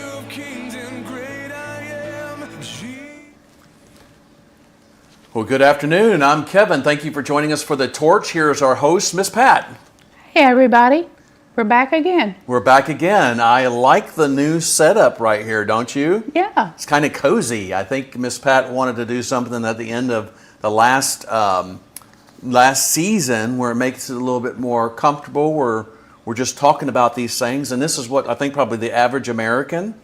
of kings and great I am. Well, good afternoon. I'm Kevin. Thank you for joining us for The Torch. Here's our host, Miss Pat. Hey, everybody. We're back again. We're back again. I like the new setup right here, don't you? Yeah. It's kind of cozy. I think Miss Pat wanted to do something at the end of the last season where it makes it a little bit more comfortable. We're just talking about these things, and this is what I think probably the average American,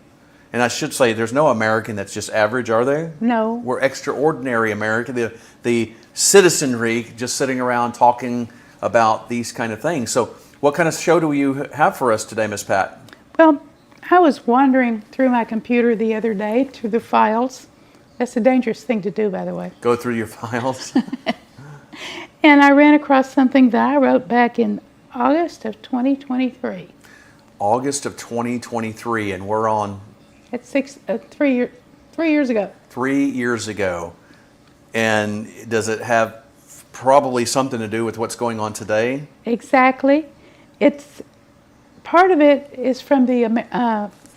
and I should say there's no American that's just average, are there? No. We're extraordinary American, the citizenry just sitting around talking about these kind of things. So what kind of show do you have for us today, Miss Pat? Well, I was wandering through my computer the other day, through the files. That's a dangerous thing to do, by the way. Go through your files. And I ran across something that I wrote back in August of 2023. August of 2023, and we're on... It's 3 years ago. 3 years ago. And does it have probably something to do with what's going on today? Exactly. It's part of it is from the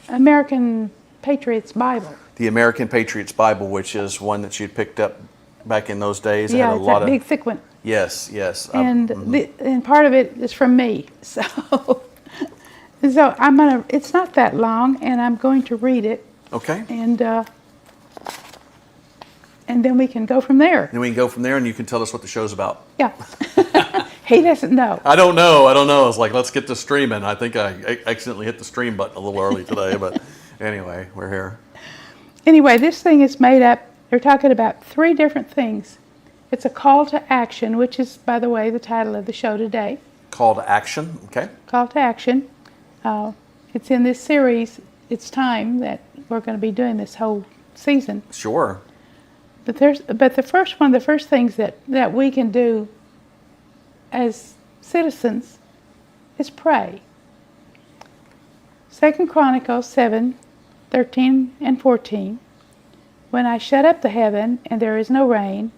American Patriots Bible. The American Patriots Bible, which is one that you'd picked up back in those days. Yeah, had a it's lot that big, thick one. Yes, yes. And and part of it is from me. So I'm gonna. It's not that long, and I'm going to read it. Okay. And then we can go from there. Then we can go from there, and you can tell us what the show's about. Yeah. He doesn't know. I don't know. I was like, let's get to streaming. I think I accidentally hit the stream button a little early today, but anyway, we're here. Anyway, this thing is made up. They're talking about 3 different things. It's a call to action, which is, by the way, the title of the show today. Call to action. Okay. Call to action. It's in this series. It's time that we're going to be doing this whole season. Sure. But the first things that we can do as citizens is pray. 2 Chronicles 7:13 and 14. When I shut up the heaven and there is no rain,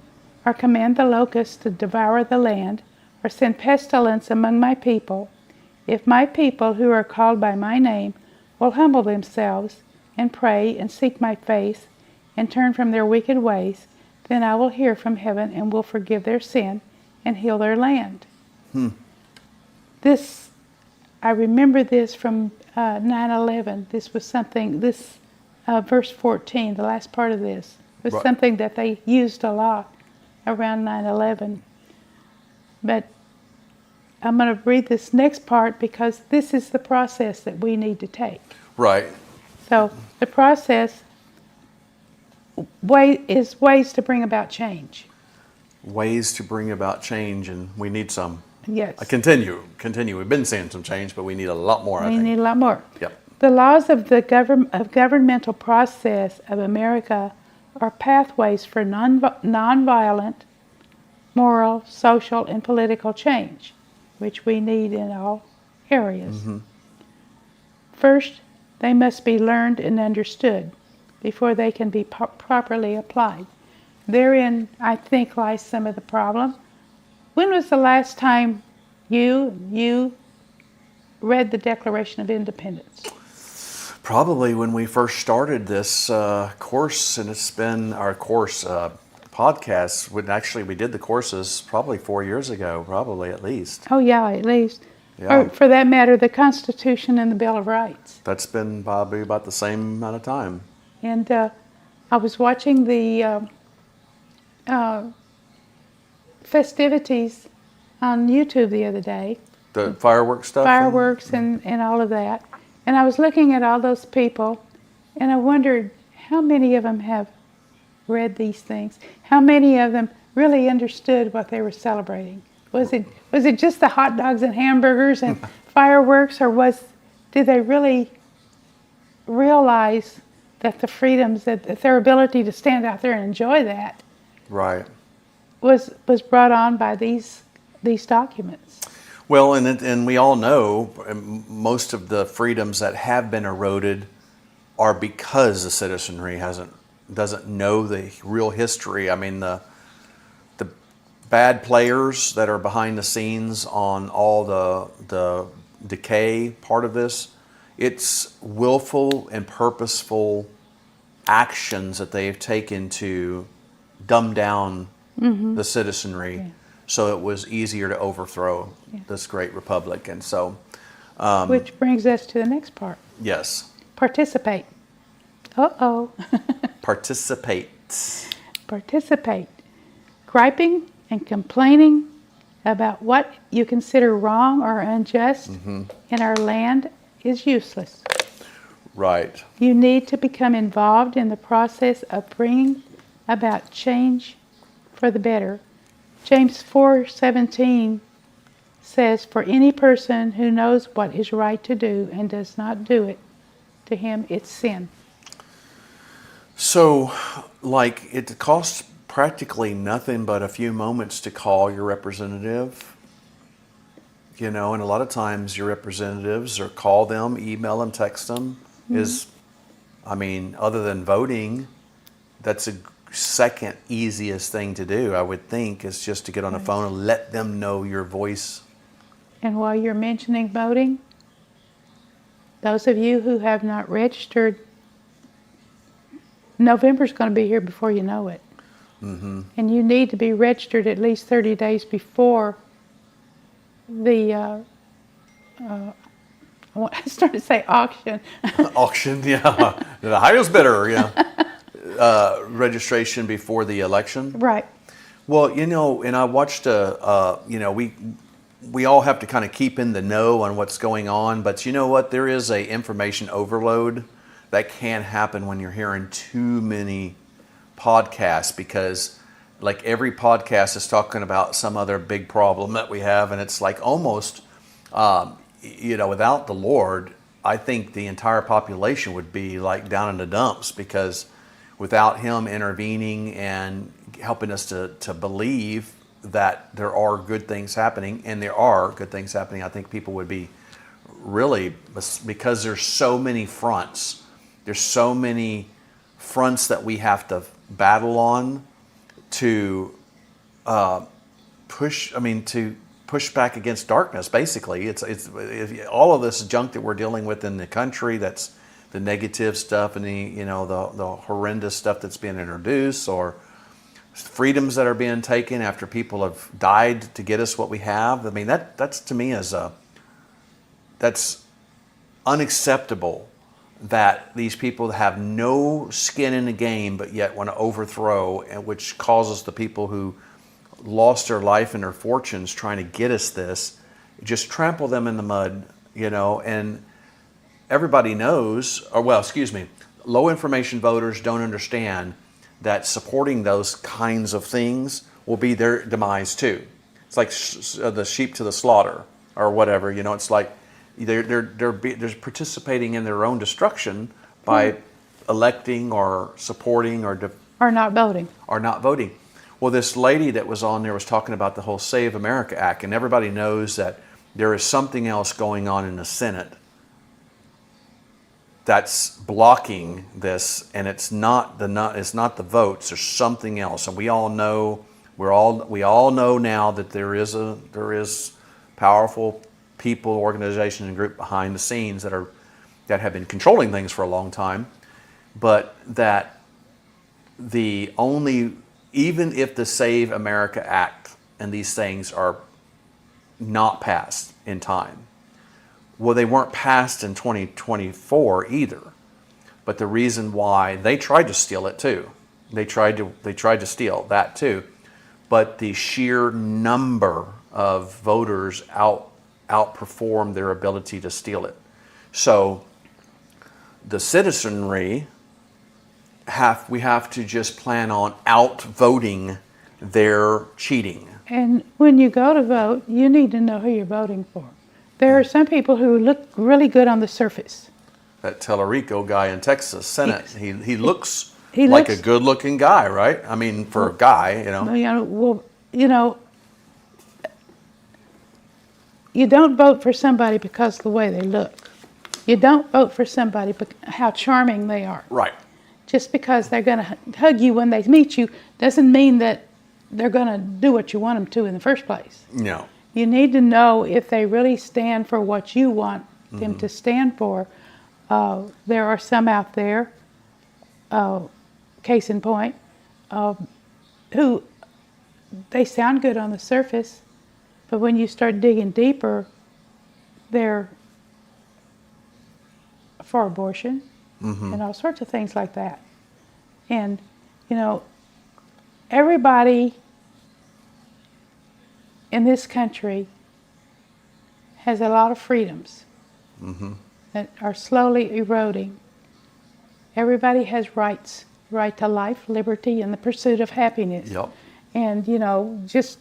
or command the locusts to devour the land, or send pestilence among my people, if my people who are called by my name will humble themselves and pray and seek my face and turn from their wicked ways, then I will hear from heaven and will forgive their sin and heal their land. I remember this from 9/11. This was something, verse 14, the last part of this, was Right. something that they used a lot around 9/11. But I'm going to read this next part because this is the process that we need to take. Right. So the process is ways to bring about change. Ways to bring about change, and we need some. Yes. Continue. We've been seeing some change, but we need a lot more, I We think. need a lot more. Yep. The laws of the governmental process of America are pathways for nonviolent, moral, social, and political change, which we need in all areas. Mm-hmm. First, they must be learned and understood before they can be properly applied. Therein, I think, lies some of the problem. When was the last time you read the Declaration of Independence? Probably when we first started this course, and it's been our course podcast. We did the courses probably 4 years ago, probably at least. Oh yeah, at least. Yeah. Or for that matter, the Constitution and the Bill of Rights. That's been probably about the same amount of time. And I was watching the festivities on YouTube the other day. The fireworks stuff? Fireworks and all of that. And I was looking at all those people, and I wondered how many of them have read these things. How many of them really understood what they were celebrating? Was it just the hot dogs and hamburgers and fireworks, or did they really realize that the freedoms, that their ability to stand out there and enjoy that, Right. was brought on by these documents? Well, and we all know most of the freedoms that have been eroded are because the citizenry doesn't know the real history. I mean, the bad players that are behind the scenes on all the decay part of this it's willful and purposeful actions that they've taken to dumb down the citizenry so it was easier to overthrow this great republic. And so, Which brings us to the next part. yes, Participate. Uh-oh. participate. Participate. Griping and complaining about what you consider wrong or unjust in our land is useless. Right. You need to become involved in the process of bringing about change for the better. James 4:17 says, "For any person who knows what is right to do and does not do it, to him it's sin." So, like, it costs practically nothing but a few moments to call your representative, you know, and a lot of times your representatives, or call them, email them, text them, is, I mean, other than voting, that's a second easiest thing to do, I would think, is just to get on the phone and let them know your voice. And while you're mentioning voting, those of you who have not registered, November's going to be here before you know it. And you need to be registered at least 30 days before the, I started to say auction. Auction, yeah. The highest bidder, yeah. Registration before the election. Right. Well, you know, and I watched you know, we all have to kind of keep in the know on what's going on, but you know what? There is a information overload that can happen when you're hearing too many podcasts, because like every podcast is talking about some other big problem that we have, and it's like almost, you know, without the Lord, I think the entire population would be like down in the dumps, because without Him intervening and helping us to believe that there are good things happening, and there are good things happening, I think people would be really, because there's so many fronts. There's so many fronts that we have to battle on to push back against darkness. Basically, it's all of this junk that we're dealing with in the country. That's the negative stuff, and the horrendous stuff that's being introduced, or freedoms that are being taken after people have died to get us what we have. I mean, that's to me that's unacceptable, that these people have no skin in the game but yet want to overthrow, and which causes the people who lost their life and their fortunes trying to get us this, just trample them in the mud, and everybody knows, low information voters don't understand that supporting those kinds of things will be their demise too. It's like the sheep to the slaughter or whatever, it's like they're participating in their own destruction by electing or supporting or not voting. Well, this lady that was on there was talking about the whole Save America Act, and everybody knows that there is something else going on in the Senate that's blocking this, and it's not the votes. There's something else, and we all know now that there is powerful people, organizations, and group behind the scenes that have been controlling things for a long time, but that even if the Save America Act and these things are not passed in time, well, they weren't passed in 2024 either. But the reason why, they tried to steal it too. They tried to steal that too. But the sheer number of voters outperformed their ability to steal it. So the citizenry we have to just plan on outvoting their cheating. And when you go to vote, you need to know who you're voting for. There are some people who look really good on the surface. That Tellerico guy in Texas Senate, he looks like a good-looking guy, right? I mean, for a guy, you don't vote for somebody because of the way they look. You don't vote for somebody because how charming they are. Right. Just because they're going to hug you when they meet you doesn't mean that they're going to do what you want them to in the first place. No. You need to know if they really stand for what you want them to stand for, There are some out there, case in point, who they sound good on the surface, but when you start digging deeper, they're for abortion and all sorts of things like that. And, you know, everybody in this country has a lot of freedoms that are slowly eroding. Everybody has rights, right to life, liberty, and the pursuit of happiness. Yep. And, you know, just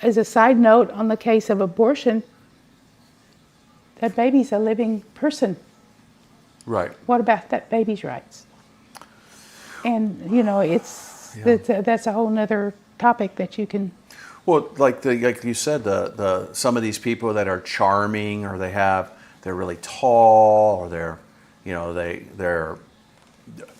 as a side note on the case of abortion, that baby's a living person. Right. What about that baby's rights? And, you know, that's a whole nother topic that you can... Well, like you said, the some of these people that are charming, or they're really tall, or they're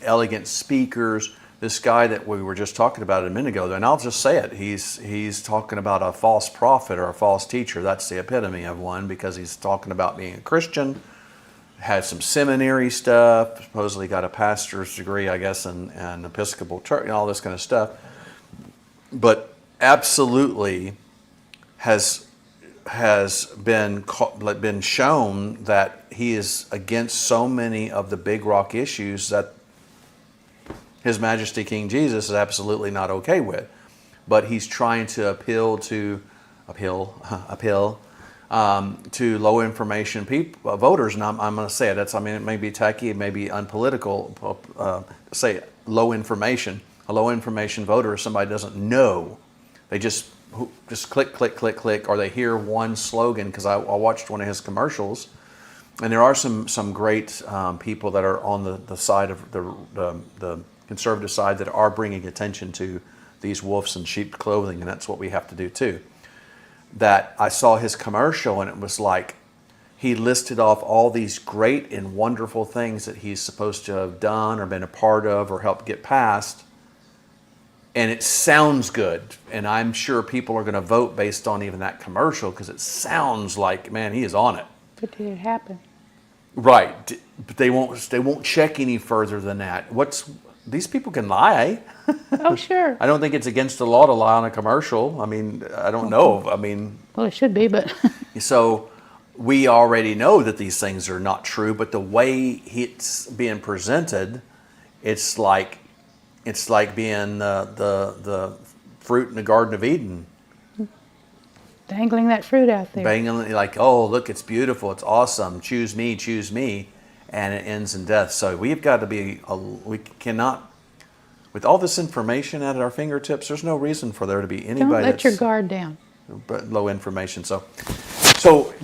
elegant speakers. This guy that we were just talking about a minute ago, and I'll just say it, he's talking about a false prophet or a false teacher. That's the epitome of one, because he's talking about being a Christian, had some seminary stuff, supposedly got a pastor's degree, I guess, in Episcopal church, and all this kind of stuff. But absolutely has been shown that he is against so many of the big rock issues that His Majesty King Jesus is absolutely not okay with. But he's trying to appeal to low information people, voters, and I'm going to say it. It may be tacky, it may be unpolitical. Say low information. A low information voter is somebody who doesn't know. They just click, click, click, click, or they hear one slogan. Because I watched one of his commercials, and there are some great people that are on the side of the conservative side that are bringing attention to these wolves in sheep clothing, and that's what we have to do too. That I saw his commercial, and it was like he listed off all these great and wonderful things that he's supposed to have done or been a part of or helped get passed. And it sounds good, and I'm sure people are going to vote based on even that commercial, because it sounds like, man, he is on it. But did it happen? Right, but they won't check any further than that. These people can lie. Oh, sure. I don't think it's against the law to lie on a commercial. I mean, I don't know. Well, it should be, but... So we already know that these things are not true, but the way it's being presented, it's like being the fruit in the Garden of Eden. Dangling that fruit out there. Banging, like, oh, look, it's beautiful, it's awesome, choose me, and it ends in death. So we've got to we cannot, with all this information at our fingertips, there's no reason for there to be anybody Don't let your guard down. Low information. So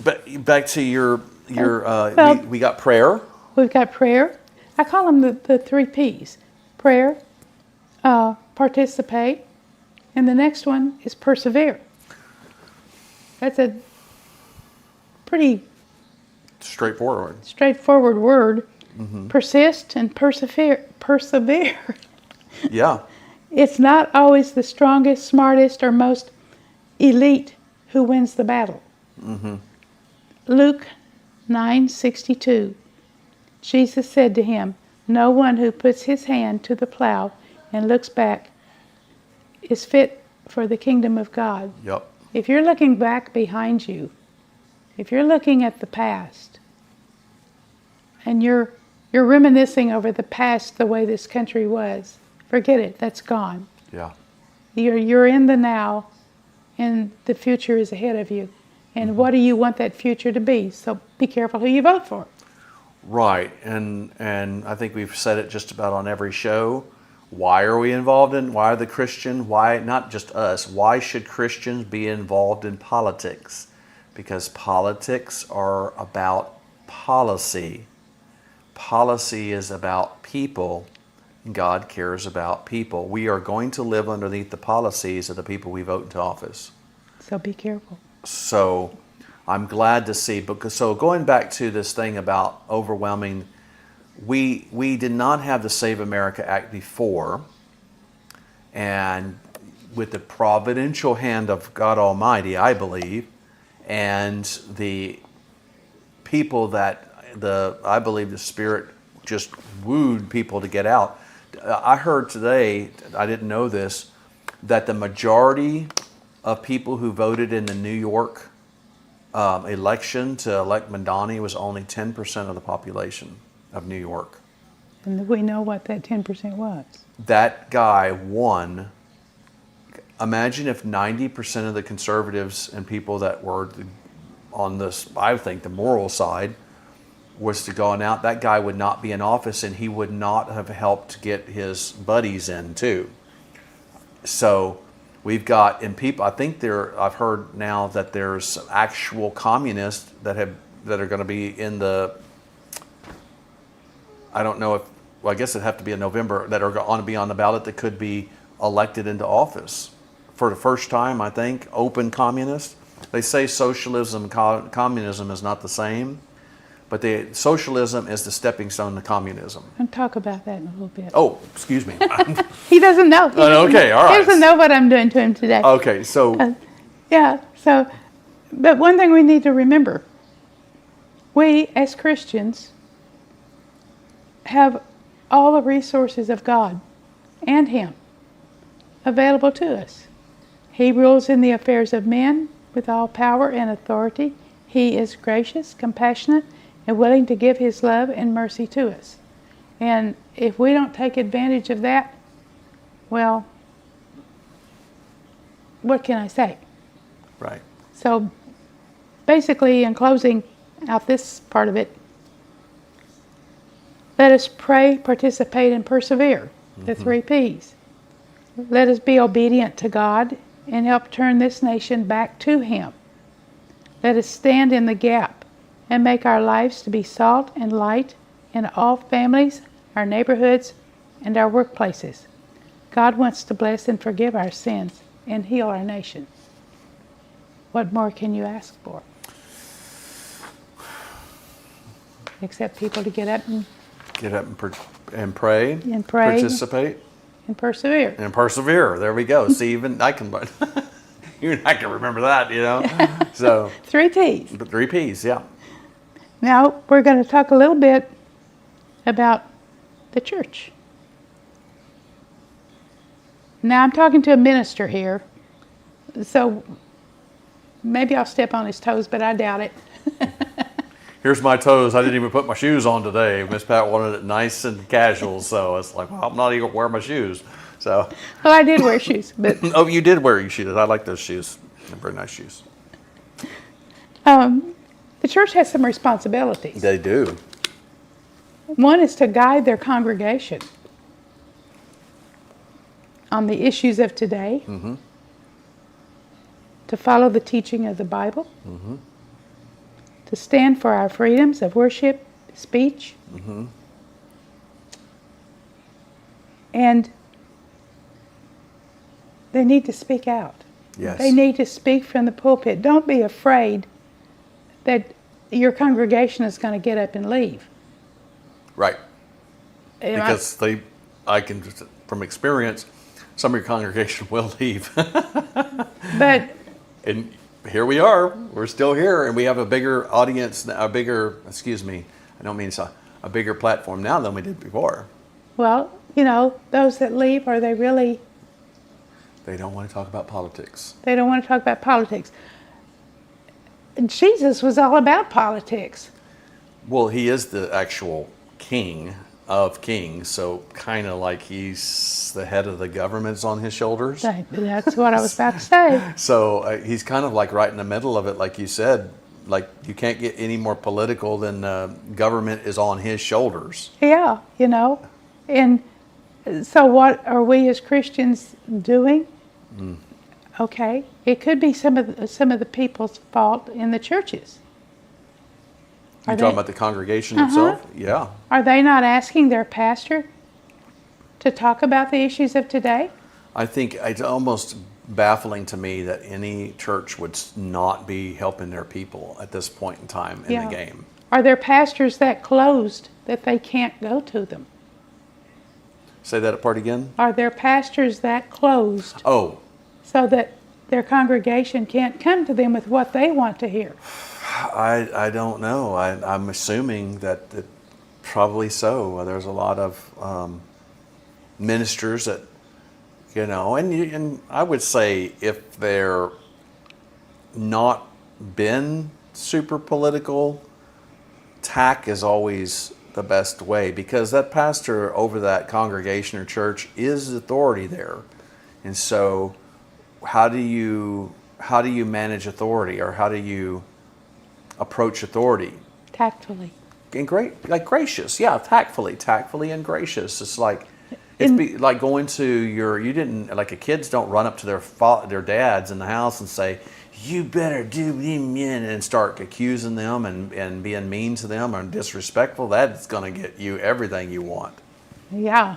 but back to your we got prayer. We've got prayer. I call them the 3 P's. Prayer, participate, and the next one is persevere. That's a pretty straightforward word. Mm-hmm. Persist and persevere. Yeah. It's not always the strongest, smartest, or most elite who wins the battle. Mm-hmm. Luke 9:62. Jesus said to him, "No one who puts his hand to the plow and looks back is fit for the kingdom of God." Yep. If you're looking back behind you, if you're looking at the past, and you're reminiscing over the past, the way this country was, forget it. That's gone. Yeah. You're in the now, and the future is ahead of you. And what do you want that future to be? So be careful who you vote for. Right, and I think we've said it just about on every show. Why are we involved in? Why are the Christian? Why not just us? Why should Christians be involved in politics? Because politics are about policy. Policy is about people. God cares about people. We are going to live underneath the policies of the people we vote into office. So be careful. So I'm glad to see, so going back to this thing about overwhelming, we did not have the Save America Act before, and with the providential hand of God Almighty, I believe, and the people that I believe the Spirit just wooed people to get out. I heard today, I didn't know this, that the majority of people who voted in the New York election to elect Mamdani was only 10% of the population of New York. And we know what that 10% was. That guy won. Imagine if 90% of the conservatives and people that were on this, I think, the moral side, was to go out. That guy would not be in office, and he would not have helped get his buddies in too. So we've got, and people, I think I've heard now that there's some actual communists that are going to be in the, I don't know if, well, I guess it'd have to be in November, that are going to be on the ballot that could be elected into office for the first time. I think open communists. They say socialism, communism is not the same, but socialism is the stepping stone to communism. I'll talk about that in a little bit. Oh, excuse me. He doesn't know. Okay, all right. He doesn't know what I'm doing to him today. Okay, so. But one thing we need to remember, we as Christians have all the resources of God and Him available to us. He rules in the affairs of men with all power and authority. He is gracious, compassionate, and willing to give His love and mercy to us. And if we don't take advantage of that, well, what can I say? Right. So basically, in closing out this part of it, let us pray, participate, and persevere. The 3 P's. Let us be obedient to God and help turn this nation back to Him. Let us stand in the gap and make our lives to be salt and light in all families, our neighborhoods, and our workplaces. God wants to bless and forgive our sins and heal our nation. What more can you ask for? Except people to get up and pray. And pray. Participate. And persevere. And persevere. There we go. See, even I can, even I can remember that, you know. So 3 T's. 3 P's, yeah. Now we're going to talk a little bit about the church. Now I'm talking to a minister here, so maybe I'll step on his toes, but I doubt it. Here's my toes. I didn't even put my shoes on today. Miss Pat wanted it nice and casual, so it's like, well, I'm not even wearing my shoes. So. Well, I did wear shoes, but. Oh, you did wear your shoes. I like those shoes. They're very nice shoes. The church has some responsibilities. They do. One is to guide their congregation on the issues of today, to follow the teaching of the Bible, to stand for our freedoms of worship, speech, and they need to speak out. Yes. They need to speak from the pulpit. Don't be afraid that your congregation is going to get up and leave. Right. Because I can, from experience, some of your congregation will leave. But and here we are. We're still here, and we have a bigger audience, a bigger platform now than we did before. well, you know, those that leave, are they really? They don't want to talk about politics. They don't want to talk about politics. Jesus was all about politics. Well, he is the actual king of kings, so kind of like he's the head of the government's on his shoulders. That's what I was about to say. So he's kind of like right in the middle of it, like you said. Like you can't get any more political than government is on his shoulders. Yeah, you know. And so what are we as Christians doing? Okay, it could be some of the people's fault in the churches. You're talking about the congregation itself? Yeah. Are they not asking their pastor to talk about the issues of today? I think it's almost baffling to me that any church would not be helping their people at this point in time in the game. Are there pastors that closed that they can't go to them? Say that part again? Are there pastors that closed Oh. so that their congregation can't come to them with what they want to hear? I don't know. I'm assuming that probably so. There's a lot of ministers that, and I would say if they're not been super political, tack is always the best way, because that pastor over that congregation or church is authority there. And so how do you manage authority, or how do you approach authority? Tactfully. And gracious, yeah, tactfully and gracious. It's like like going to you didn't, like, kids don't run up to their dads in the house and say, you better do me, and start accusing them and being mean to them or disrespectful. That's going to get you everything you want. Yeah.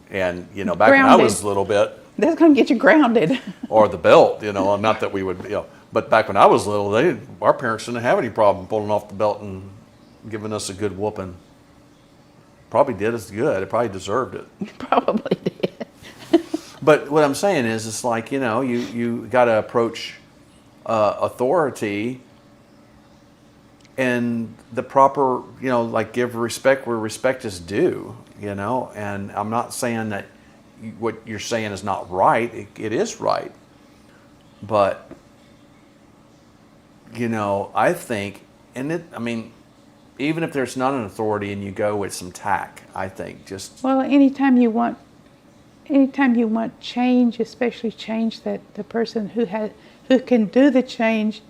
And back when I was a little bit, that's going to get you grounded. or the belt, not that we would, but back when I was little, our parents didn't have any problem pulling off the belt and giving us a good whooping. Probably did us good. It probably deserved it. Probably did. But what I'm saying is, it's like, you got to approach authority and the proper, like, give respect where respect is due, and I'm not saying that what you're saying is not right. It is right. But, I think, even if there's not an authority and you go with some tack, I think just... Well, anytime you want change, especially change that the person who can do the change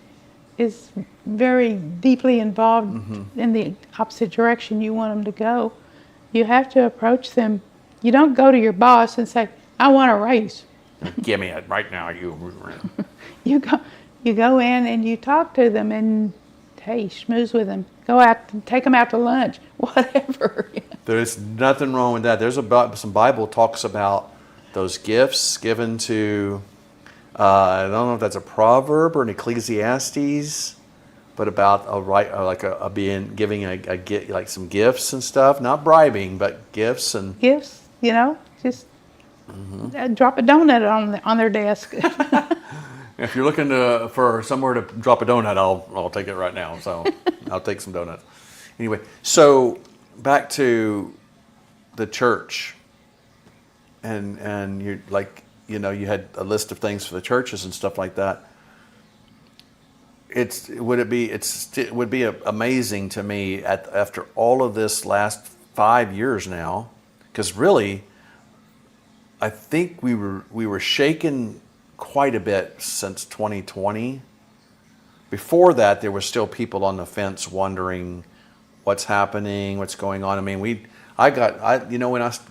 is very deeply involved in the opposite direction you want them to go, you have to approach them. You don't go to your boss and say, I want a raise. Give me it right now, you. You go in and you talk to them and, hey, schmooze with them. Go out and take them out to lunch, whatever. There's nothing wrong with that. There's some Bible talks about those gifts given to, I don't know if that's a proverb or an Ecclesiastes, but about giving like some gifts and stuff, not bribing, but gifts and gifts. Just drop a donut on their desk. If you're looking for somewhere to drop a donut, I'll take it right now. So I'll take some donuts. Anyway, so back to the church, and you're like, you had a list of things for the churches and stuff like that. It would be amazing to me after all of this last 5 years now, because really, I think we were shaken quite a bit since 2020. Before that, there were still people on the fence wondering what's happening, what's going on. When I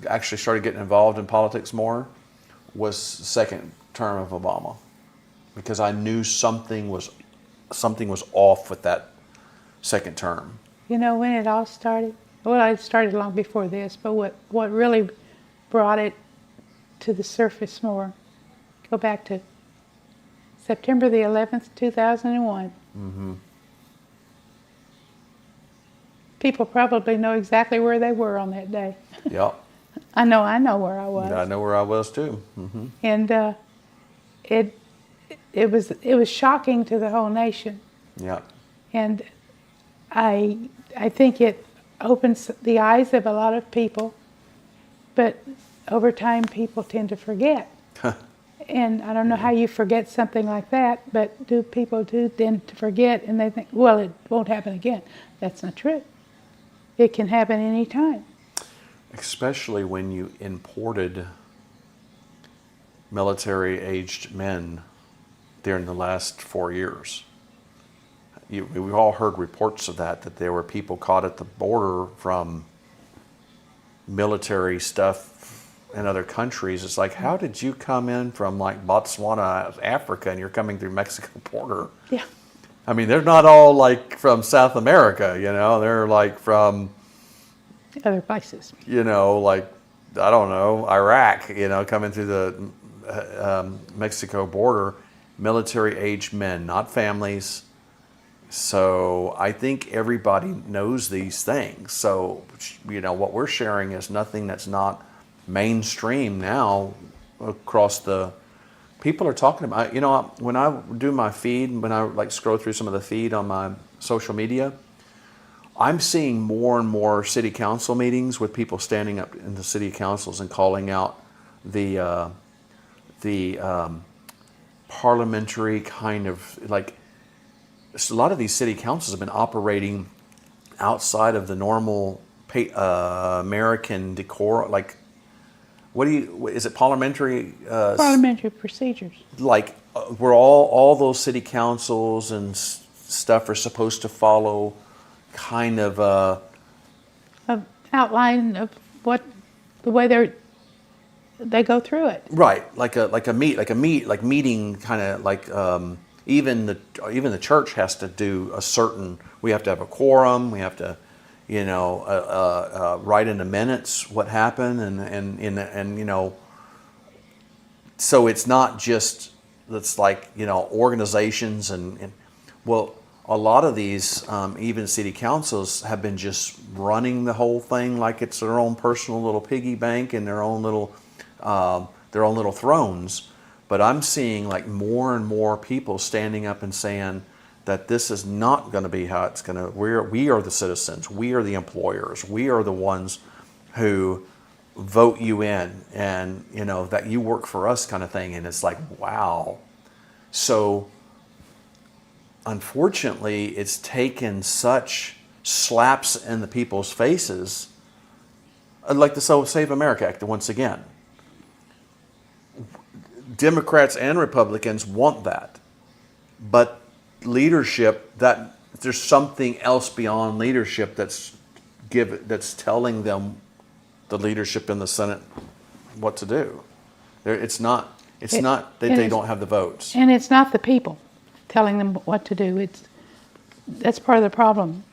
actually started getting involved in politics more was second term of Obama, because I knew something was off with that second term. When it all started, well, it started long before this, but what really brought it to the surface more, go back to September the 11th, 2001. Mm-hmm. People probably know exactly where they were on that day. Yeah. I know where I was. Yeah, I know where I was too. Mm-hmm. And it was shocking to the whole nation. Yeah. And I think it opens the eyes of a lot of people, but over time people tend to forget. And I don't know how you forget something like that, but people tend to forget, and they think, well, it won't happen again. That's not true. It can happen any time. Especially when you imported military-aged men during the last 4 years. We've all heard reports of that there were people caught at the border from military stuff in other countries. It's like, how did you come in from like Botswana, Africa, and you're coming through Mexico border? Yeah. They're not all like from South America, they're like from other places. Like, I don't know, Iraq, coming through the Mexico border, military-aged men, not families. So I think everybody knows these things. So, what we're sharing is nothing that's not mainstream now across the... People are talking about, when I do my feed, when I like scroll through some of the feed on my social media, I'm seeing more and more city council meetings with people standing up in the city councils and calling out the parliamentary kind of like. A lot of these city councils have been operating outside of the normal American decor. Like, is it parliamentary? Parliamentary procedures. Like, where all those city councils and stuff are supposed to follow kind of Of outline of what the way they go through it. right, like meeting kind of like even the church has to do a certain. We have to have a quorum. We have to, write in the minutes what happened, and so it's not just it's like organizations and well, a lot of these even city councils have been just running the whole thing like it's their own personal little piggy bank and their own little thrones. But I'm seeing like more and more people standing up and saying that this is not going to be how it's going to. We are the citizens. We are the employers. We are the ones who vote you in, and that you work for us, kind of thing. And it's like, wow. So unfortunately, it's taken such slaps in the people's faces, like the Save America Act once again. Democrats and Republicans want that, but leadership, that there's something else beyond leadership that's telling them, the leadership in the Senate, what to do. It's not that they don't have the votes, and it's not the people telling them what to do. That's part of the problem.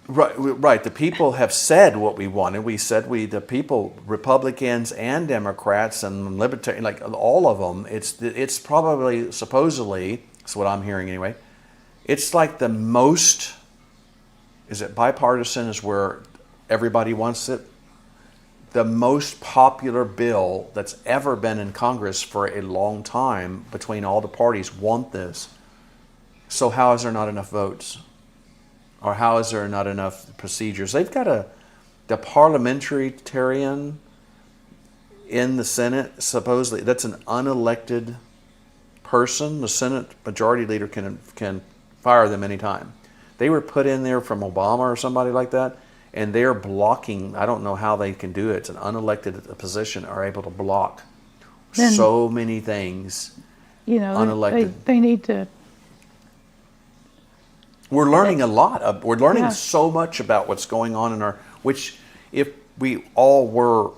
Right. The people have said what we wanted. The people, Republicans and Democrats and Libertarian, like all of them. It's probably, supposedly, that's what I'm hearing anyway. It's like the most. Is it bipartisan? Is where everybody wants it. The most popular bill that's ever been in Congress for a long time between all the parties want this. So how is there not enough votes? Or how is there not enough procedures? They've got the parliamentarian in the Senate, supposedly, that's an unelected person. The Senate majority leader can fire them anytime. They were put in there from Obama or somebody like that, and they're blocking. I don't know how they can do it. It's an unelected position, are able to block so many things. Unelected. They need to. We're learning a lot. We're learning so much about what's going on in which if we all were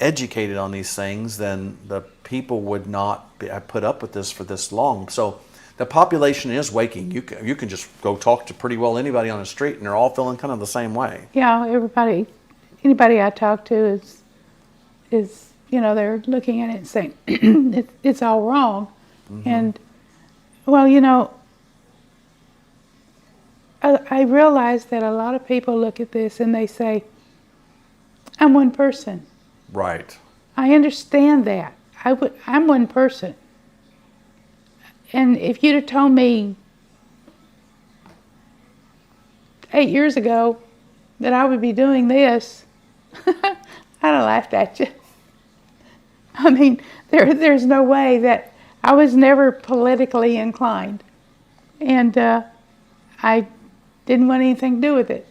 educated on these things, then the people would not put up with this for this long. So the population is waking. You can just go talk to pretty well anybody on the street, and they're all feeling kind of the same way. Yeah, anybody I talk to is they're looking at it and saying it's all wrong. Mm-hmm. And well, I realize that a lot of people look at this and they say, I'm one person. Right. I understand that. I'm one person. And if you'd have told me 8 years ago that I would be doing this, I'd have laughed at you. I mean, there's no way that I was never politically inclined. And I didn't want anything to do with it.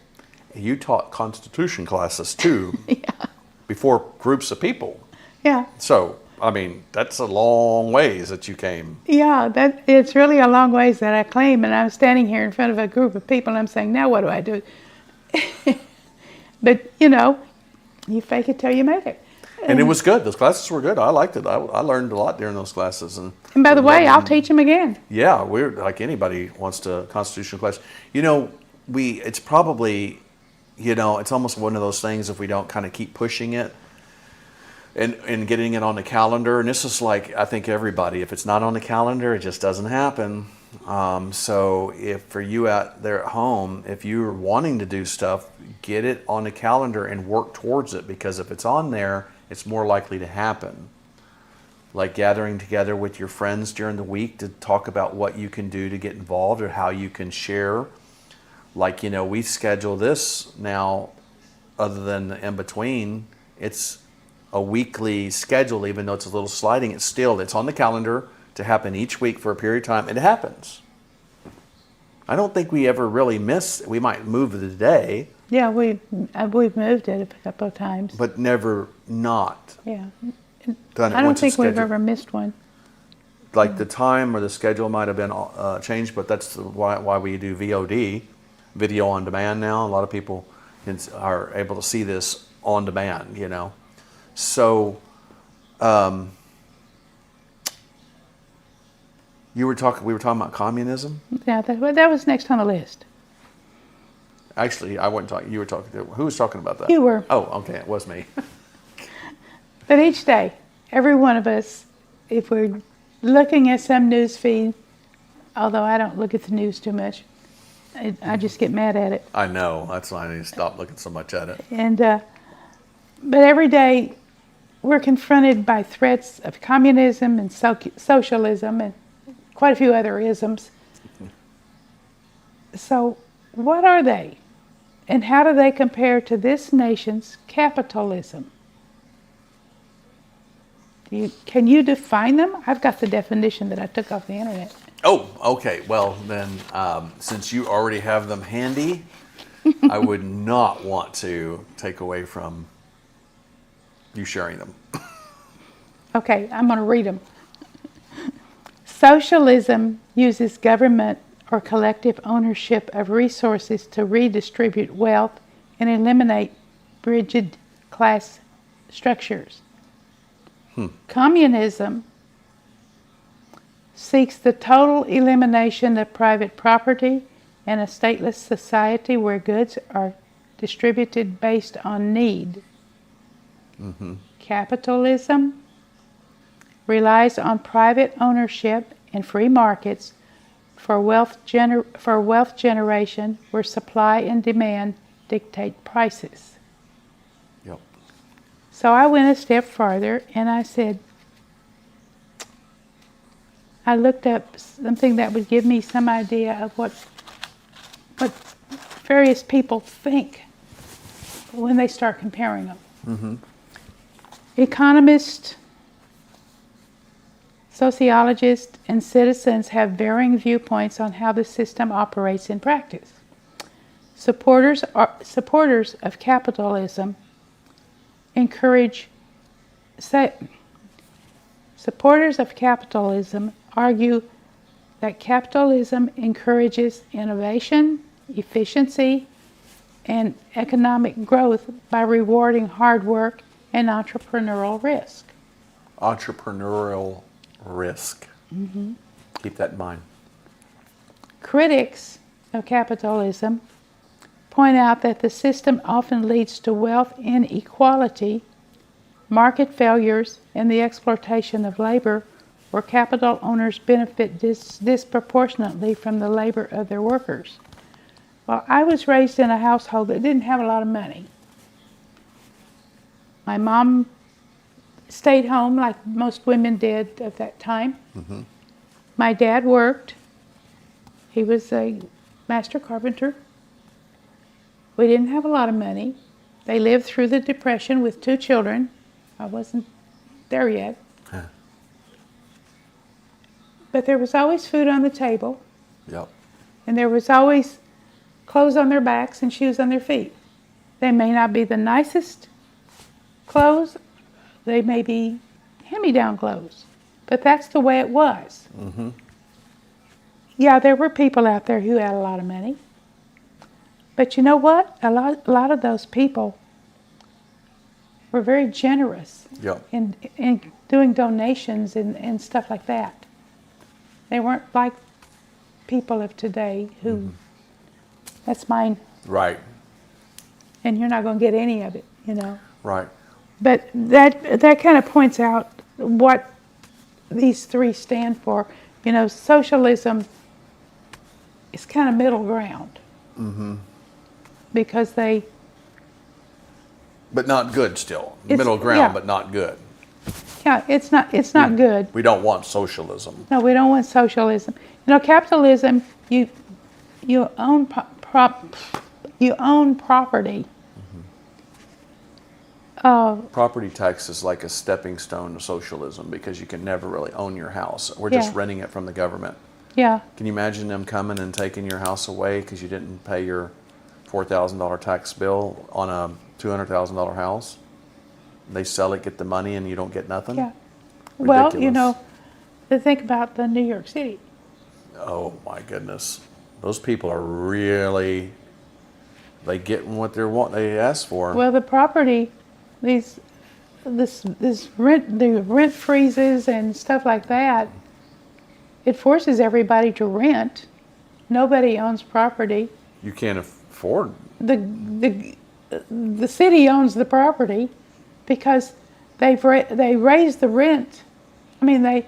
You taught Constitution classes too, yeah. Before groups of people. Yeah. So, I mean, that's a long ways that you came. Yeah, it's really a long ways that I claim, and I'm standing here in front of a group of people, and I'm saying, now what do I do? But, you fake it till you make it. And it was good. Those classes were good. I liked it. I learned a lot during those classes. And by the way, I'll teach them again. Yeah, we're like anybody wants to Constitutional class. It's probably, it's almost one of those things if we don't kind of keep pushing it and getting it on the calendar. And this is like, I think everybody, if it's not on the calendar, it just doesn't happen. So if for you out there at home, if you're wanting to do stuff, get it on the calendar and work towards it, because if it's on there, it's more likely to happen. Like gathering together with your friends during the week to talk about what you can do to get involved or how you can share Like, we schedule this now, other than the in between, it's a weekly schedule, even though it's a little sliding. It's on the calendar to happen each week for a period of time. It happens. I don't think we ever really miss. We might move the day, Yeah, we've moved it a couple of times. but never not Yeah. done it I don't once it's think we've scheduled. ever missed one. Like the time or the schedule might have been changed, but that's why we do VOD, video on demand now. A lot of people are able to see this on demand, So, we were talking about communism. Yeah, that was next on the list. Actually, I wasn't talking. You were talking. Who was talking about that? You were. Oh, okay, it was me. But each day, every one of us, if we're looking at some news feed, although I don't look at the news too much, I just get mad at it. I know. That's why I need to stop looking so much at it. And but every day, we're confronted by threats of communism and socialism and quite a few other isms. So, what are they? And how do they compare to this nation's capitalism? Can you define them? I've got the definition that I took off the internet. Oh, okay. Well, then, since you already have them handy, I would not want to take away from you sharing them. Okay, I'm going to read them. Socialism uses government or collective ownership of resources to redistribute wealth and eliminate rigid class structures. Communism seeks the total elimination of private property and a stateless society where goods are distributed based on need. Capitalism relies on private ownership and free markets for wealth generation where supply and demand dictate prices. Yep. So I went a step farther and I said, I looked up something that would give me some idea of what various people think when they start comparing them. Economists, sociologists, and citizens have varying viewpoints on how the system operates in practice. Supporters of capitalism argue that capitalism encourages innovation, efficiency, and economic growth by rewarding hard work and entrepreneurial risk. Entrepreneurial risk. Keep that in mind. Critics of capitalism point out that the system often leads to wealth inequality, market failures, and the exploitation of labor, where capital owners benefit disproportionately from the labor of their workers. Well, I was raised in a household that didn't have a lot of money. My mom stayed home like most women did at that time. My dad worked. He was a master carpenter. We didn't have a lot of money. They lived through the Depression with 2 children. I wasn't there yet. But there was always food on the table. Yep. And there was always clothes on their backs and shoes on their feet. They may not be the nicest clothes. They may be hand-me-down clothes. But that's the way it was. Yeah, there were people out there who had a lot of money. But you know what? A lot of those people were very generous Yep. in doing donations and stuff like that. They weren't like people of today who, that's mine, Right. and you're not going to get any of it, Right. But that kind of points out what these three stand for. Socialism is kind of middle ground. Because they... But not good still. It's- Middle ground, yeah. but not good. Yeah, it's not good. We don't want socialism. No, we don't want socialism. Capitalism, you own you own property. Property tax is like a stepping stone to socialism because you can never really own your house. We're just Yeah. renting it from the government. Yeah, Can you imagine them coming and taking your house away because you didn't pay your $4,000 tax bill on a $200,000 house? They sell it, get the money, and you don't get nothing? yeah. Well, you Ridiculous. know, to think about the New York City. Oh my goodness. Those people are really, they get what they ask for. Well, the property, this rent, the rent freezes and stuff like that. It forces everybody to rent. Nobody owns property. You can't afford. The city owns the property because they raised the rent. I mean, they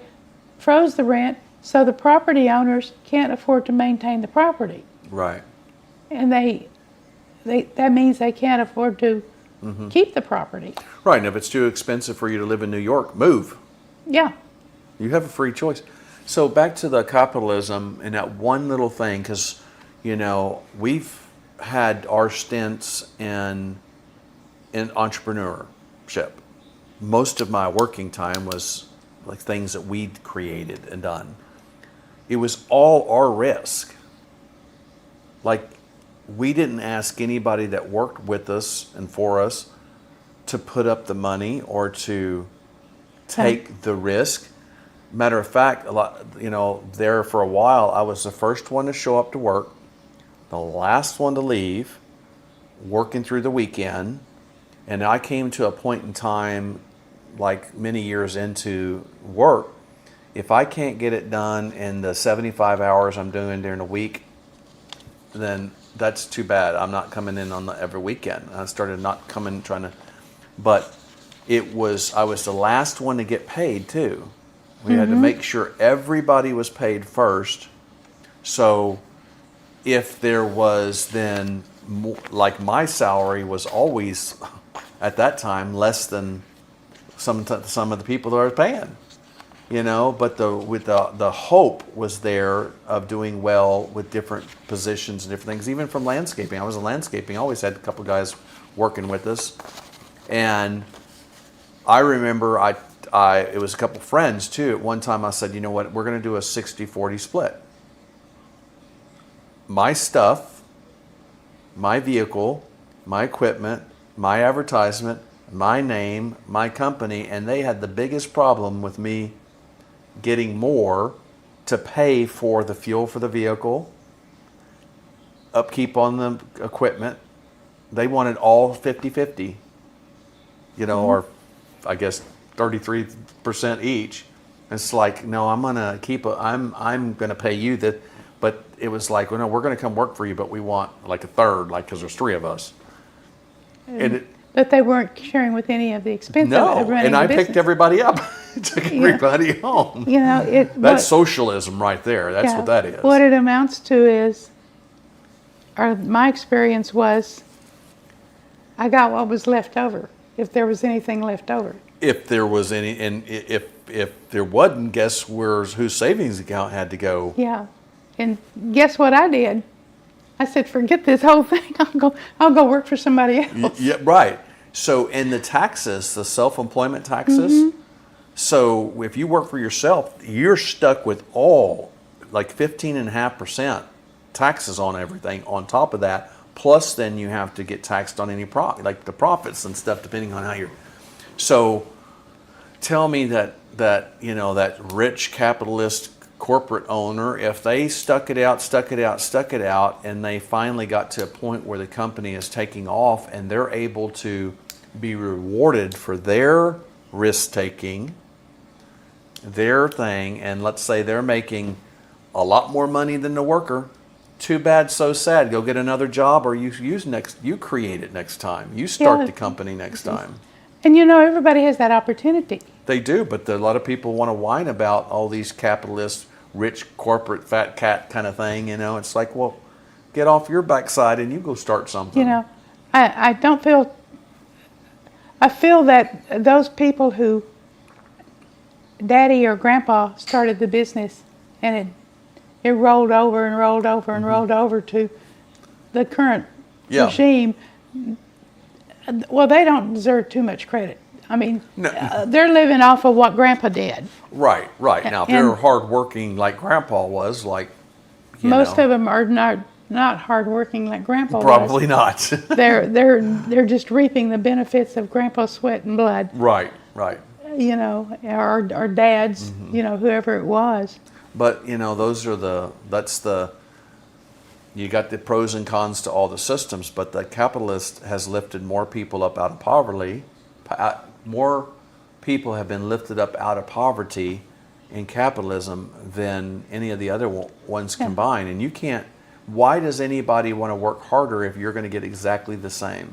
froze the rent, so the property owners can't afford to maintain the property, Right. and that means they can't afford to keep the property. Right, and if it's too expensive for you to live in New York, move. Yeah, You have a free choice. So back to the capitalism and that one little thing, because, you know, we've had our stints in entrepreneurship. Most of my working time was like things that we'd created and done. It was all our risk. Like, we didn't ask anybody that worked with us and for us to put up the money or to take the risk. Matter of fact, there for a while, I was the first one to show up to work, the last one to leave, working through the weekend. And I came to a point in time, like many years into work, if I can't get it done in the 75 hours I'm doing during the week, then that's too bad. I'm not coming in on every weekend. I started not coming, but I was the last one to get paid too. We had to make sure everybody was paid first. So if there was then, like my salary was always at that time less than some of the people that I was paying, but the hope was there of doing well with different positions and different things, even from landscaping. I was in landscaping, I always had a couple guys working with us. And I remember it was a couple friends too. At one time I said, you know what, we're going to do a 60-40 split. My stuff, my vehicle, my equipment, my advertisement, my name, my company, and they had the biggest problem with me getting more to pay for the fuel for the vehicle, upkeep on the equipment. They wanted all 50-50, or I guess 33% each. It's like, no, I'm gonna I'm gonna pay you that, but it was like, well, no, we're gonna come work for you, but we want like a third, because there's three of us. but they weren't sharing with any of the expenses of running and the I business. picked everybody up, took everybody home. That's socialism right there. That's what that is. What it amounts to is, or my experience was, I got what was left over, if there was anything left over. If there was any, and if there wasn't, guess whose savings account had to go? Yeah, and guess what I did? I said, forget this whole thing. I'll go work for somebody else. Yeah, right. So, in the taxes, the self-employment taxes. So, if you work for yourself, you're stuck with all like 15.5% taxes on everything. On top of that, plus then you have to get taxed on any like the profits and stuff, depending on how you're. So, tell me that rich capitalist corporate owner, if they stuck it out, and they finally got to a point where the company is taking off and they're able to be rewarded for their risk taking, their thing, and let's say they're making a lot more money than the worker. Too bad, so sad. Go get another job, or you create it next time. You start the company next time. And everybody has that opportunity. They do, but a lot of people want to whine about all these capitalist, rich, corporate, fat cat kind of thing. It's like, well, get off your backside and you go start something. I don't feel. I feel that those people who, Daddy or Grandpa started the business, and it rolled over and rolled over and rolled over to the current Yeah. regime, well, they don't deserve too much credit. I mean, No. they're living off of what Grandpa did. Right, right. Now, if And- they're hardworking like Grandpa was, like, Most of them are not hardworking like Grandpa was. probably not. They're just reaping the benefits of Grandpa's sweat and blood. Right, right. You know, our dads. Mm-hmm. You know, whoever it was. But you got the pros and cons to all the systems, but the capitalist has lifted more people up out of poverty. More people have been lifted up out of poverty in capitalism than any of the other ones combined. And you can't, why does anybody want to work harder if you're going to get exactly the same?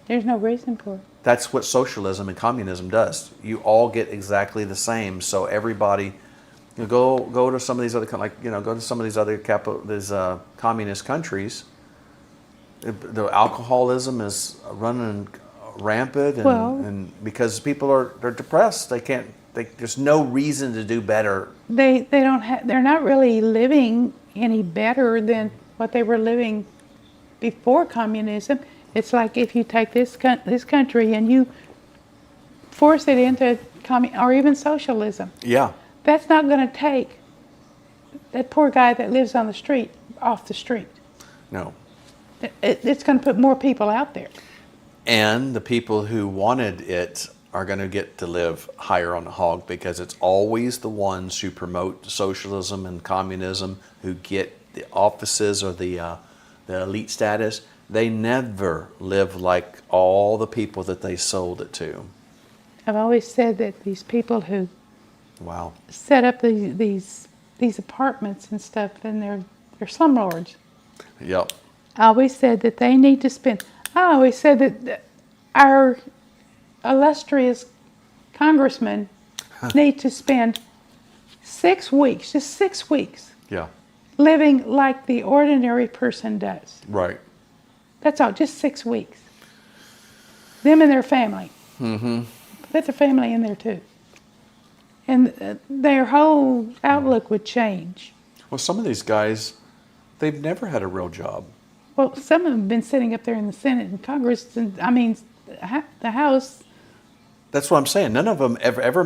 There's no reason for it. That's what socialism and communism does. You all get exactly the same. So everybody, go to some of these other go to some of these other communist countries. The alcoholism is running rampant, and because people they're depressed, there's no reason to do better. They're not really living any better than what they were living before communism. It's like if you take this country and you force it into or even socialism. Yeah. That's not going to take that poor guy that lives on the street off the street. No. It's going to put more people out there. And the people who wanted it are going to get to live higher on the hog, because it's always the ones who promote socialism and communism who get the offices or the elite status. They never live like all the people that they sold it to. I've always said that these people who set up these apartments and stuff, and they're slumlords. Yep. I always said that they need to spend. I always said that our illustrious congressmen need to spend 6 weeks, just 6 weeks, Yeah. living like the ordinary person does. Right. That's all, just 6 weeks. Them and their family. Mm-hmm. Put their family in there too. And their whole outlook would change. Well, some of these guys, they've never had a real job. Well, some of them have been sitting up there in the Senate and Congress, and I mean, the House. That's what I'm saying. None of them ever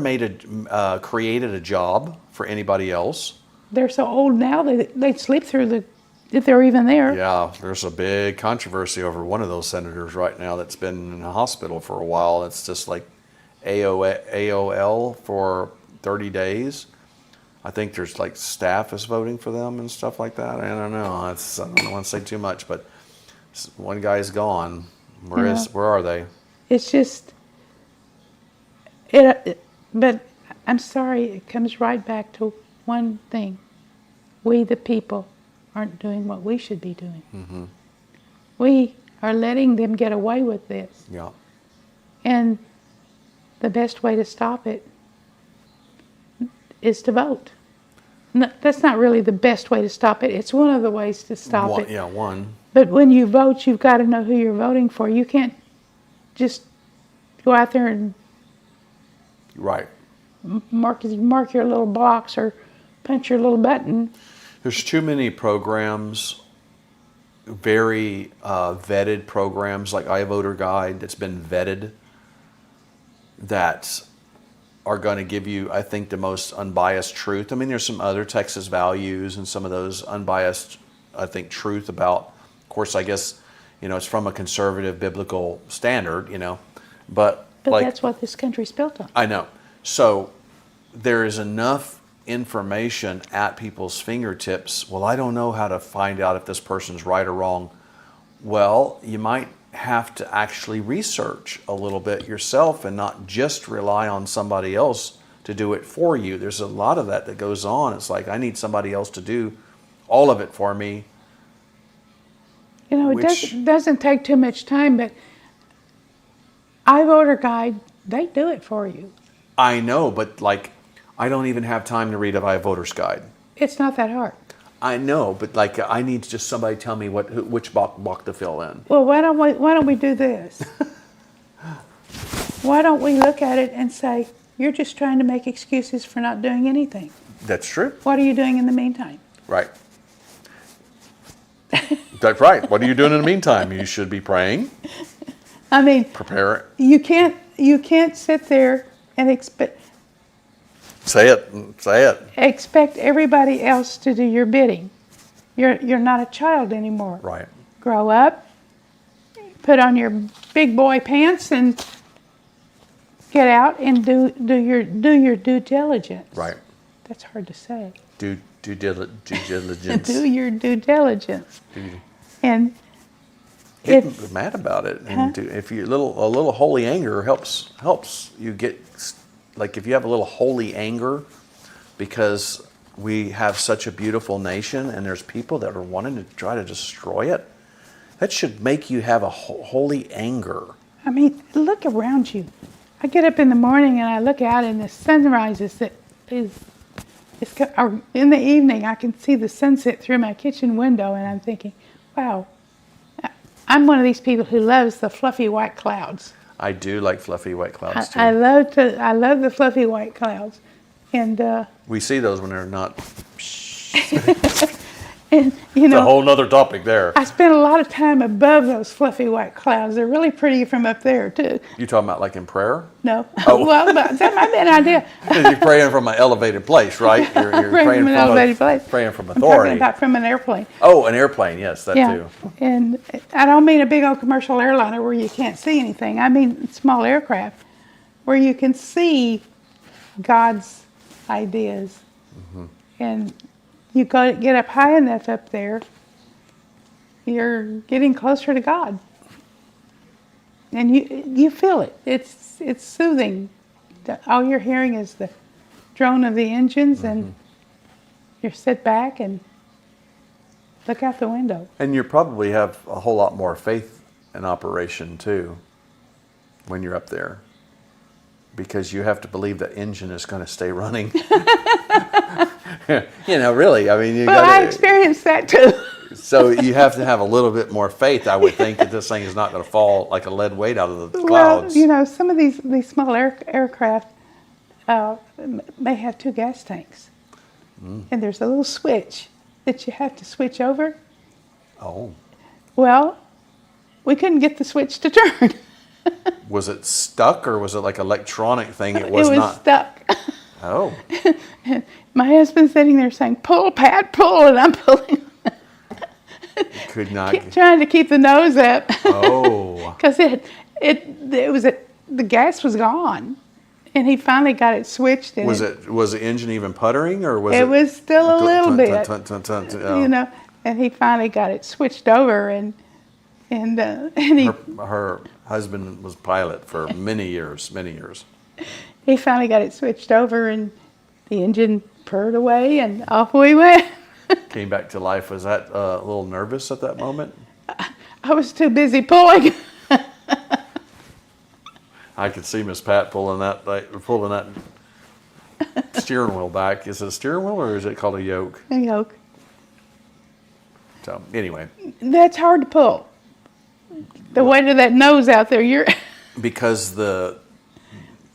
created a job for anybody else. They're so old now they'd sleep through if they're even there. Yeah, there's a big controversy over one of those senators right now that's been in a hospital for a while. It's just like AOL for 30 days. I think there's like staff is voting for them and stuff like that. I don't know. I don't want to say too much, but one guy's gone. Where are they? It's just but I'm sorry, it comes right back to one thing. We the people aren't doing what we should be doing. Mm-hmm. We are letting them get away with this. Yeah. And the best way to stop it is to vote. No, that's not really the best way to stop it. It's one of the ways to stop it. Yeah, one. But when you vote, you've got to know who you're voting for. You can't just go out there and Right. mark your little box or punch your little button. There's too many programs, very vetted programs like iVoter Guide that's been vetted, that are going to give you, I think, the most unbiased truth. I mean, there's some other Texas values and some of those unbiased, I think, truth about, of course, I guess, it's from a conservative biblical standard, but like, that's what this country's built on. I know. So there is enough information at people's fingertips. Well, I don't know how to find out if this person's right or wrong. Well, you might have to actually research a little bit yourself and not just rely on somebody else to do it for you. There's a lot of that goes on. It's like, I need somebody else to do all of it for me. It doesn't take too much time, but iVoter Guide, they do it for you. I know, but I don't even have time to read a iVoter's Guide. It's not that hard. I know, but I need just somebody to tell me which box to fill in. Well, why don't we do this? Why don't we look at it and say, you're just trying to make excuses for not doing anything. That's true. What are you doing in the meantime? Right. That's right. What are you doing in the meantime? You should be praying. I mean, Prepare it. you can't sit there and Say it. Say it. expect everybody else to do your bidding. You're not a child anymore. Right. Grow up, put on your big boy pants, and get out and do your due diligence. Right. That's hard to say. Due diligence. Do your due diligence. Due- And Get it's mad about it, and if you a little holy anger helps you get, like, if you have a little holy anger, because we have such a beautiful nation and there's people that are wanting to try to destroy it, that should make you have a holy anger. I mean, look around you. I get up in the morning and I look out and the sun rises. Or in the evening, I can see the sunset through my kitchen window, and I'm thinking, wow, I'm one of these people who loves the fluffy white clouds. I do like fluffy white clouds too. I love the fluffy white clouds, and We see those when they're not. and you It's a know, whole nother topic there. I spend a lot of time above those fluffy white clouds. They're really pretty from up there too. You talking about like in prayer? No, Oh. well, but that might be an idea. You're praying from an elevated place, right? You're Praying from an elevated place. Praying from I'm authority. talking about from an airplane. Oh, an airplane, yes, that Yeah, too. and I don't mean a big old commercial airliner where you can't see anything. I mean small aircraft where you can see God's ideas. And you got to get up high enough up there, you're getting closer to God. And you feel it. It's soothing. All you're hearing is the drone of the engines, and you sit back and look out the window. And you probably have a whole lot more faith in operation too when you're up there, because you have to believe that engine is going to stay running. You know, really. I mean, you Well, I got experienced that too. so you have to have a little bit more faith, I would think, that this thing is not going to fall like a lead weight out of the Well, clouds. you know, some of these small aircraft may have 2 gas tanks. And there's a little switch that you have to switch over. Oh, Well, we couldn't get the switch to turn. was it stuck or was it like electronic thing? It It was was not. stuck. Oh, My husband's sitting there saying, "Pull, Pat, pull," and I'm pulling, could not. trying to keep the nose up. Oh, Because the gas was gone, and he finally got it switched. And was the engine even puttering or was it? It was still a little bit, Oh. you know. And he finally got it switched over, and he Her husband was pilot for many years, many years. he finally got it switched over, and the engine purred away, and off we went. Came back to life. Was that a little nervous at that moment? I was too busy pulling. I could see Miss Pat pulling that steering wheel back. Is it a steering wheel or is it called a yoke? You know, So anyway, that's hard to pull. The weight of that nose out there, you're. because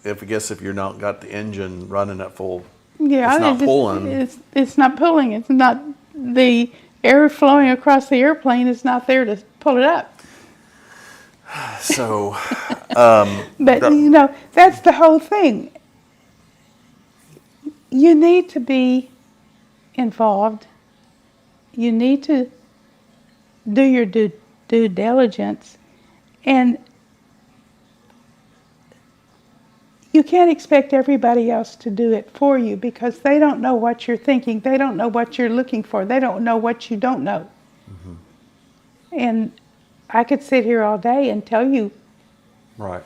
if you're not got the engine running at full, Yeah, it's not pulling. It's not pulling. It's not the air flowing across the airplane is not there to pull it up. So, But you know, that's the whole thing. You need to be involved. You need to do your due diligence, and you can't expect everybody else to do it for you because they don't know what you're thinking. They don't know what you're looking for. They don't know what you don't know. And I could sit here all day and tell you, right.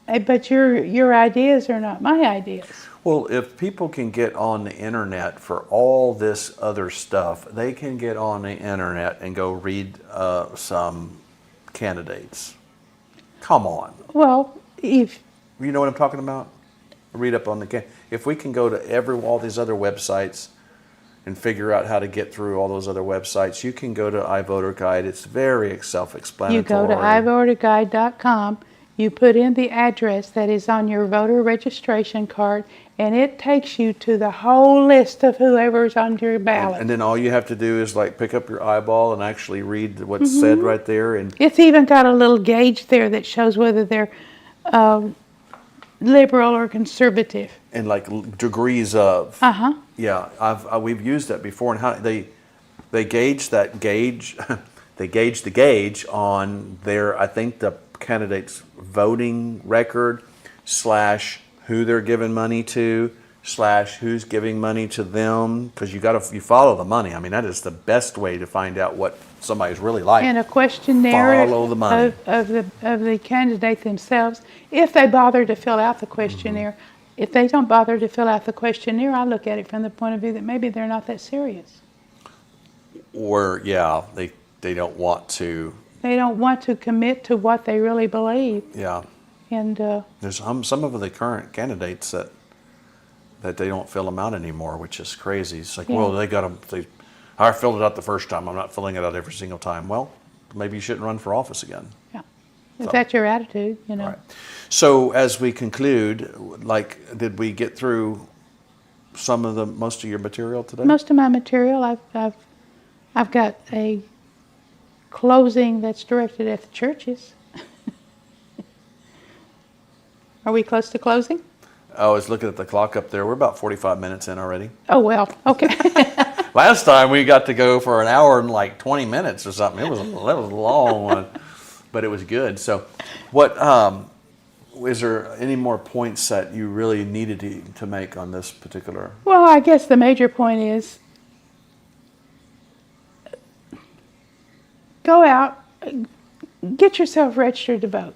but your ideas are not my ideas. Well, if people can get on the internet for all this other stuff, they can get on the internet and go read some candidates. Come on. Well, if You know what I'm talking about? Read up on the. If we can go to all these other websites and figure out how to get through all those other websites, you can go to iVoter Guide. It's very self-explanatory. you go to ivoterguide.com, You put in the address that is on your voter registration card, and it takes you to the whole list of whoever's on your ballot. And then all you have to do is like pick up your eyeball and actually read what's said right there. And It's even got a little gauge there that shows whether they're liberal or conservative. and like degrees of. Uh-huh. Yeah, we've used that before, and how they gauge that gauge. They gauge the gauge on their, I think, the candidate's voting record / who they're giving money to / who's giving money to them, because you follow the money. I mean, that is the best way to find out what somebody's really like. And a questionnaire Follow the money. of the candidate themselves, if they bother to fill out the questionnaire. If they don't bother to fill out the questionnaire, I look at it from the point of view that maybe they're not that serious. Or yeah, they don't want to. They don't want to commit to what they really believe. Yeah, And there's some of the current candidates that they don't fill them out anymore, which is crazy. It's like, Yeah. well, I filled it out the first time. I'm not filling it out every single time. Well, maybe you shouldn't run for office again. yeah, if So- that's your attitude, you know. Right. So as we conclude, did we get through most of your material today? Most of my material, I've got a closing that's directed at the churches. Are we close to closing? I was looking at the clock up there. We're about 45 minutes in already. Oh, well, okay. Last time we got to go for an hour and like 20 minutes or something. That was a long one, but it was good. So, is there any more points that you really needed to make on this particular? Well, I guess the major point is go out, get yourself registered to vote.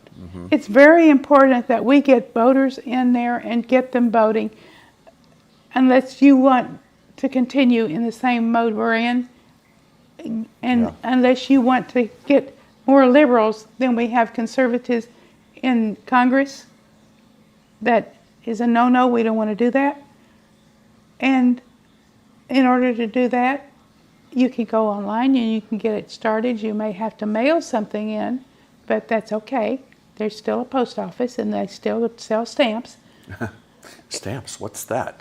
It's very important that we get voters in there and get them voting, unless you want to continue in the same mode we're in, and Yeah. unless you want to get more liberals than we have conservatives in Congress. That is a no-no. We don't want to do that. And in order to do that, you can go online and you can get it started. You may have to mail something in, but that's okay. There's still a post office and they still sell stamps. Stamps, what's that?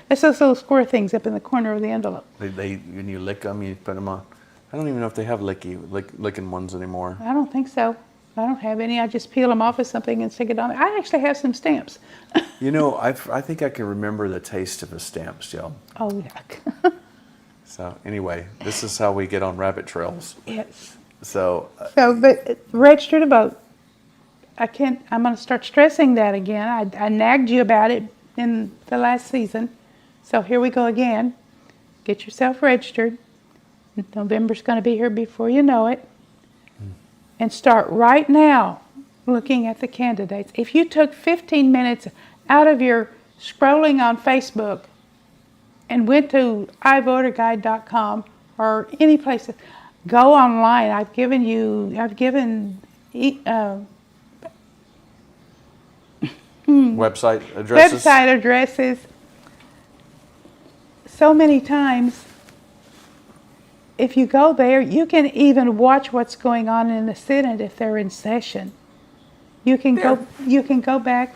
That's those little square things up in the corner of the envelope. When you lick them, you put them on. I don't even know if they have licking ones anymore. I don't think so. I don't have any. I just peel them off of something and stick it on. I actually have some stamps. You know, I think I can remember the taste of a stamp still. Oh, yuck. So anyway, this is how we get on rabbit trails. Yes. So But register to vote. I'm going to start stressing that again. I nagged you about it in the last season. So here we go again. Get yourself registered. November's going to be here before you know it. And start right now looking at the candidates. If you took 15 minutes out of your scrolling on Facebook and went to ivoterguide.com or any place, go online. I've given website addresses. website addresses so many times. If you go there, you can even watch what's going on in the Senate if they're in session. You can go back.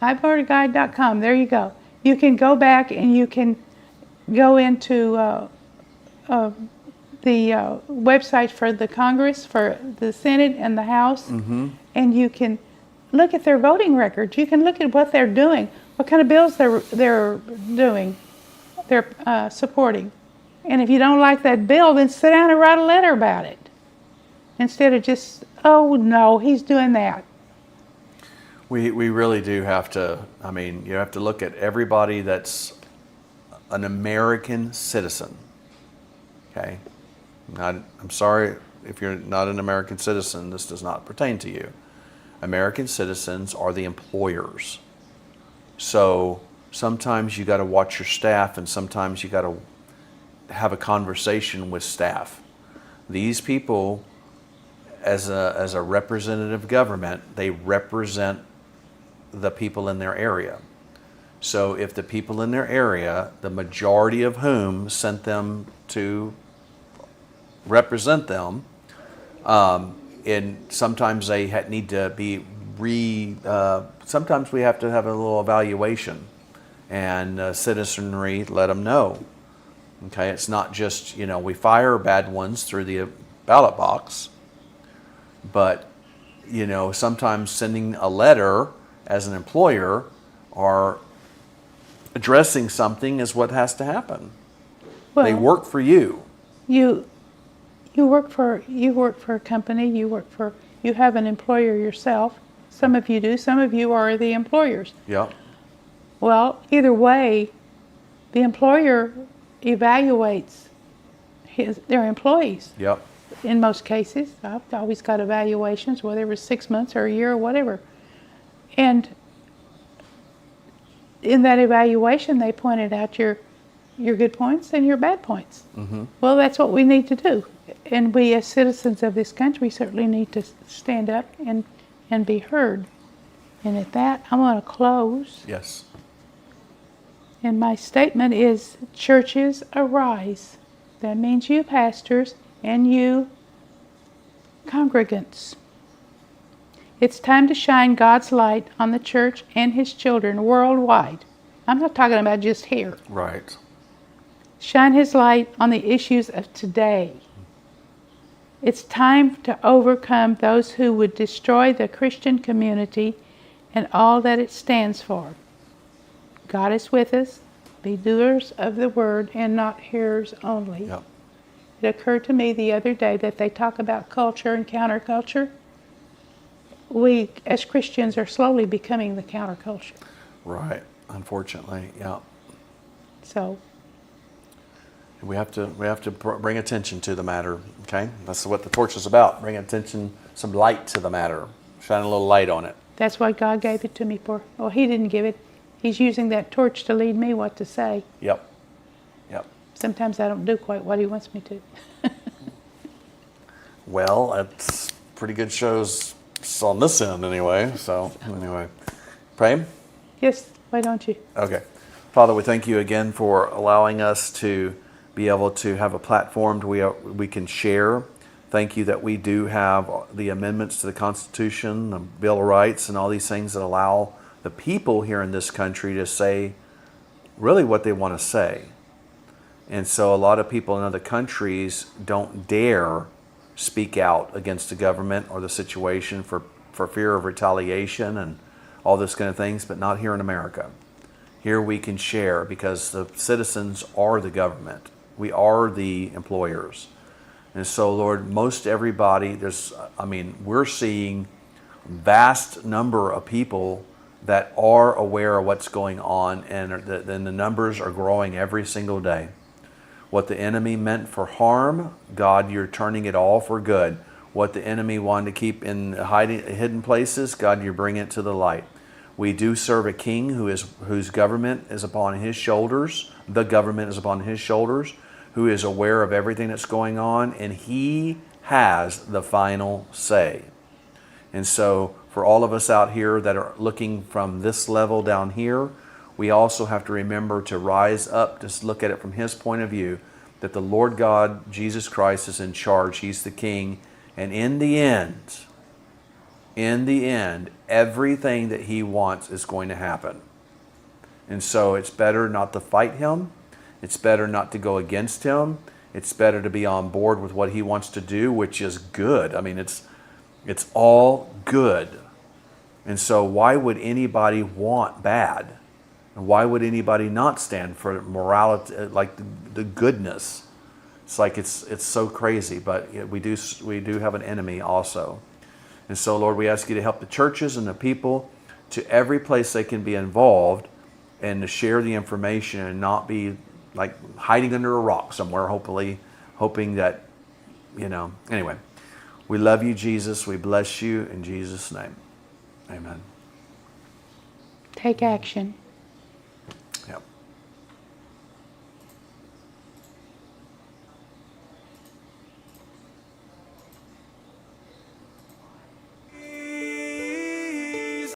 ivoterguide.com. There you go. You can go back and you can go into the website for the Congress, for the Senate and the House, and you can look at their voting records. You can look at what they're doing, what kind of bills they're doing, they're supporting. And if you don't like that bill, then sit down and write a letter about it, instead of just, oh no, he's doing that. We really do have to. I mean, you have to look at everybody that's an American citizen. Okay, I'm sorry if you're not an American citizen. This does not pertain to you. American citizens are the employers. So sometimes you got to watch your staff, and sometimes you got to have a conversation with staff. These people, as a representative government, they represent the people in their area. So if the people in their area, the majority of whom sent them to represent them, and sometimes they need to be sometimes we have to have a little evaluation, and citizenry let them know. Okay, it's not just, we fire bad ones through the ballot box, but, sometimes sending a letter as an employer or addressing something is what has to happen. Well, They work for you. You work for a company. You have an employer yourself. Some of you do. Some of you are the employers. Yep. Well, either way, the employer evaluates their employees. Yep. In most cases, I've always got evaluations, whether it was 6 months or a year or whatever. And in that evaluation, they pointed out your good points and your bad points. Mm-hmm. Well, that's what we need to do. And we, as citizens of this country, certainly need to stand up and be heard. And at that, I'm going to close. Yes. And my statement is, churches arise. That means you pastors and you congregants. It's time to shine God's light on the church and His children worldwide. I'm not talking about just here. Right. Shine His light on the issues of today. It's time to overcome those who would destroy the Christian community and all that it stands for. God is with us. Be doers of the word and not hearers only. Yep. It occurred to me the other day that they talk about culture and counterculture. We, as Christians, are slowly becoming the counterculture. Right. Unfortunately, yeah. So, We have to bring attention to the matter. Okay, that's what the torch is about. Bring attention, some light to the matter. Shine a little light on it. that's what God gave it to me for. Well, He didn't give it. He's using that torch to lead me what to say. Yep. Yep. Sometimes I don't do quite what He wants me to. Well, it's pretty good shows on this end anyway. So anyway, pray. Yes, why don't you? Okay. Father, we thank you again for allowing us to be able to have a platform we can share. Thank you that we do have the amendments to the Constitution, the Bill of Rights, and all these things that allow the people here in this country to say really what they want to say. And so a lot of people in other countries don't dare speak out against the government or the situation for fear of retaliation and all this kind of things, but not here in America. Here we can share because the citizens are the government. We are the employers. And so, Lord, most everybody, we're seeing vast number of people that are aware of what's going on, and the numbers are growing every single day. What the enemy meant for harm, God, you're turning it all for good. What the enemy wanted to keep in hidden places, God, you're bringing it to the light. We do serve a king whose government is upon his shoulders. The government is upon his shoulders, who is aware of everything that's going on, and he has the final say. And so for all of us out here that are looking from this level down here, we also have to remember to rise up, to look at it from his point of view, that the Lord God, Jesus Christ, is in charge. He's the king. And in the end, everything that he wants is going to happen. And so it's better not to fight him. It's better not to go against him. It's better to be on board with what he wants to do, which is good. I mean, it's all good. And so why would anybody want bad? And why would anybody not stand for morality, like the goodness? It's like it's so crazy, but we do have an enemy also. And so, Lord, we ask you to help the churches and the people to every place they can be involved and to share the information and not be like hiding under a rock somewhere, hoping that, Anyway, we love you, Jesus. We bless you in Jesus' name. Amen. Take action.